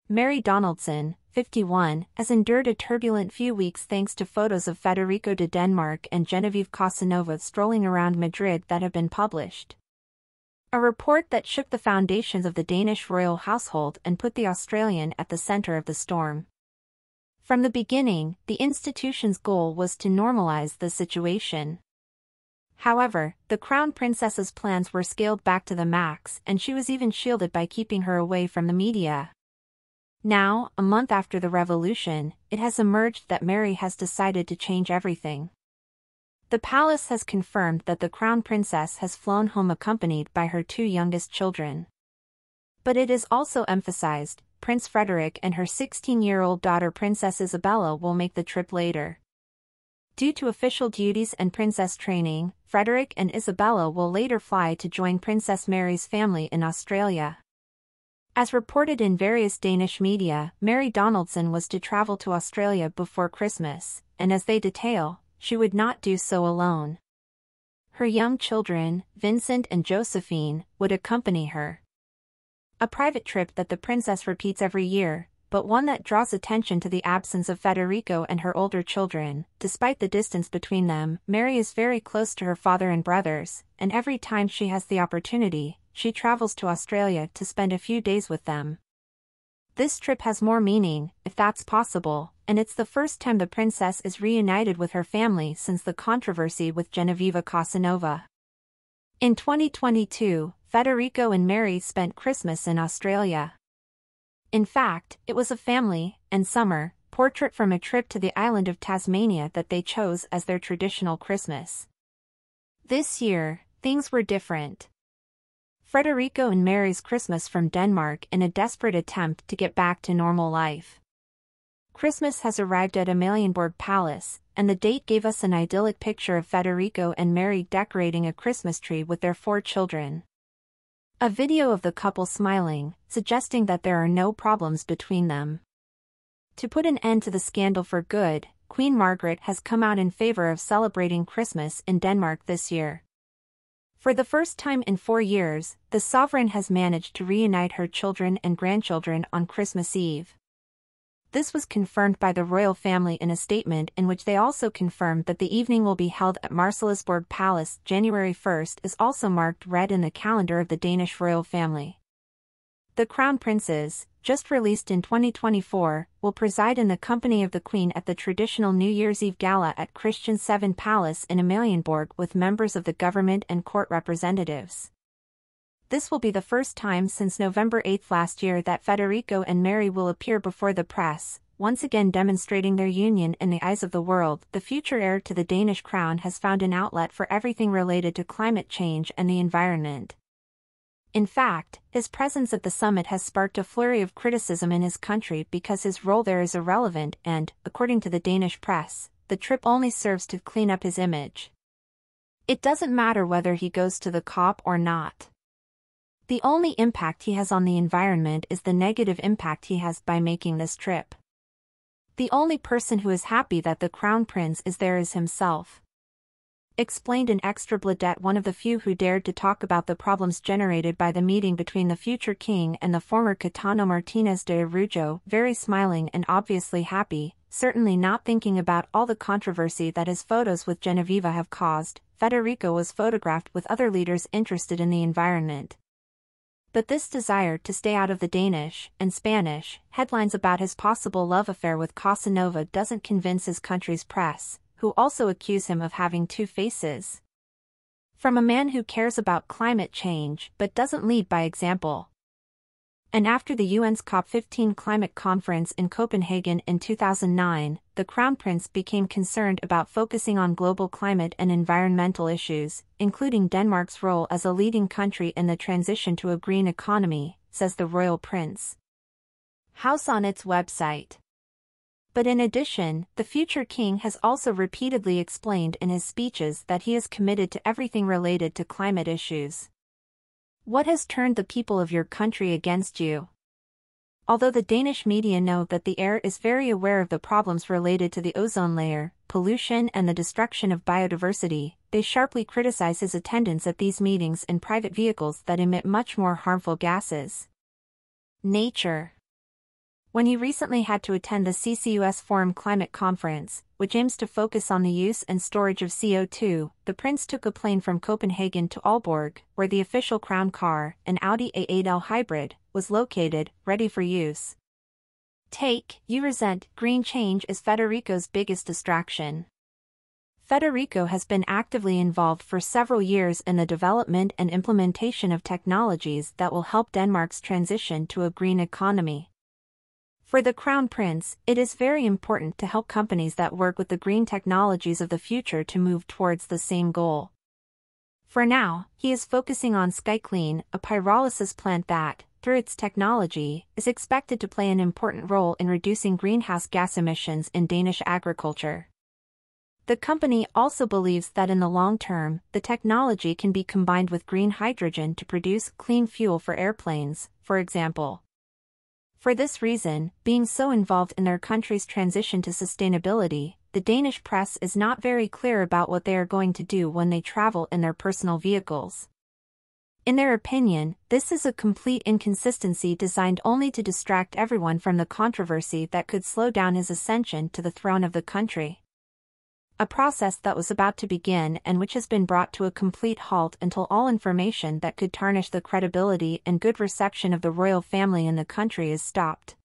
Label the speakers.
Speaker 1: Mary Donaldson, 51, has endured a turbulent few weeks thanks to photos of Federico de Denmark and Genovieve Casanova strolling around Madrid that have been published. A report that shook the foundations of the Danish Royal Household and put the Australian at the center of the storm. From the beginning, the institution's goal was to normalize the situation. However, the Crown Princess's plans were scaled back to the max, and she was even shielded by keeping her away from the media. Now, a month after the revolution, it has emerged that Mary has decided to change everything. The palace has confirmed that the Crown Princess has flown home accompanied by her two youngest children. But it is also emphasized, Prince Frederick and her 16-year-old daughter Princess Isabella will make the trip later. Due to official duties and princess training, Frederick and Isabella will later fly to join Princess Mary's family in Australia. As reported in various Danish media, Mary Donaldson was to travel to Australia before Christmas, and as they detail, she would not do so alone. Her young children, Vincent and Josephine, would accompany her. A private trip that the princess repeats every year, but one that draws attention to the absence of Federico and her older children. Despite the distance between them, Mary is very close to her father and brothers, and every time she has the opportunity, she travels to Australia to spend a few days with them. This trip has more meaning, if that's possible, and it's the first time the princess is reunited with her family since the controversy with Genovieve Casanova. In 2022, Federico and Mary spent Christmas in Australia. In fact, it was a family and summer portrait from a trip to the island of Tasmania that they chose as their traditional Christmas. This year, things were different. Federico and Mary's Christmas from Denmark in a desperate attempt to get back to normal life. Christmas has arrived at Amalienborg Palace, and the date gave us an idyllic picture of Federico and Mary decorating a Christmas tree with their 4 children. A video of the couple smiling, suggesting that there are no problems between them. To put an end to the scandal for good, Queen Margaret has come out in favor of celebrating Christmas in Denmark this year. For the first time in 4 years, the sovereign has managed to reunite her children and grandchildren on Christmas Eve. This was confirmed by the royal family in a statement in which they also confirmed that the evening will be held at Marselisborg Palace. January 1st is also marked red in the calendar of the Danish royal family. The Crown Princes, just released in 2024, will preside in the company of the Queen at the traditional New Year's Eve gala at Christian 7 Palace in Amalienborg with members of the government and court representatives. This will be the first time since November 8 last year that Federico and Mary will appear before the press, once again demonstrating their union in the eyes of the world. The future heir to the Danish crown has found an outlet for everything related to climate change and the environment. In fact, his presence at the summit has sparked a flurry of criticism in his country because his role there is irrelevant and, according to the Danish press, the trip only serves to clean up his image. It doesn't matter whether he goes to the COP or not. The only impact he has on the environment is the negative impact he has by making this trip. The only person who is happy that the Crown Prince is there is himself. Explained in Extra Bladet, one of the few who dared to talk about the problems generated by the meeting between the future king and the former Caetano Martinez de Araujo, very smiling and obviously happy, certainly not thinking about all the controversy that his photos with Genovieve have caused. Federico was photographed with other leaders interested in the environment. But this desire to stay out of the Danish and Spanish headlines about his possible love affair with Casanova doesn't convince his country's press, who also accuse him of having 2 faces. From a man who cares about climate change but doesn't lead by example. And after the UN's COP15 climate conference in Copenhagen in 2009, the Crown Prince became concerned about focusing on global climate and environmental issues, including Denmark's role as a leading country in the transition to a green economy, says the Royal Prince House on its website. But in addition, the future king has also repeatedly explained in his speeches that he is committed to everything related to climate issues. What has turned the people of your country against you? Although the Danish media know that the heir is very aware of the problems related to the ozone layer, pollution and the destruction of biodiversity, they sharply criticize his attendance at these meetings in private vehicles that emit much more harmful gases. Nature. When he recently had to attend the CCUS Forum Climate Conference, which aims to focus on the use and storage of CO2, the prince took a plane from Copenhagen to Aalborg, where the official crown car, an Audi A8L hybrid, was located, ready for use. Take, you resent, green change is Federico's biggest distraction. Federico has been actively involved for several years in the development and implementation of technologies that will help Denmark's transition to a green economy. For the Crown Prince, it is very important to help companies that work with the green technologies of the future to move towards the same goal. For now, he is focusing on SkyClean, a pyrolysis plant that, through its technology, is expected to play an important role in reducing greenhouse gas emissions in Danish agriculture. The company also believes that in the long term, the technology can be combined with green hydrogen to produce clean fuel for airplanes, for example. For this reason, being so involved in their country's transition to sustainability, the Danish press is not very clear about what they are going to do when they travel in their personal vehicles. In their opinion, this is a complete inconsistency designed only to distract everyone from the controversy that could slow down his ascension to the throne of the country. A process that was about to begin and which has been brought to a complete halt until all information that could tarnish the credibility and good reception of the royal family in the country is stopped.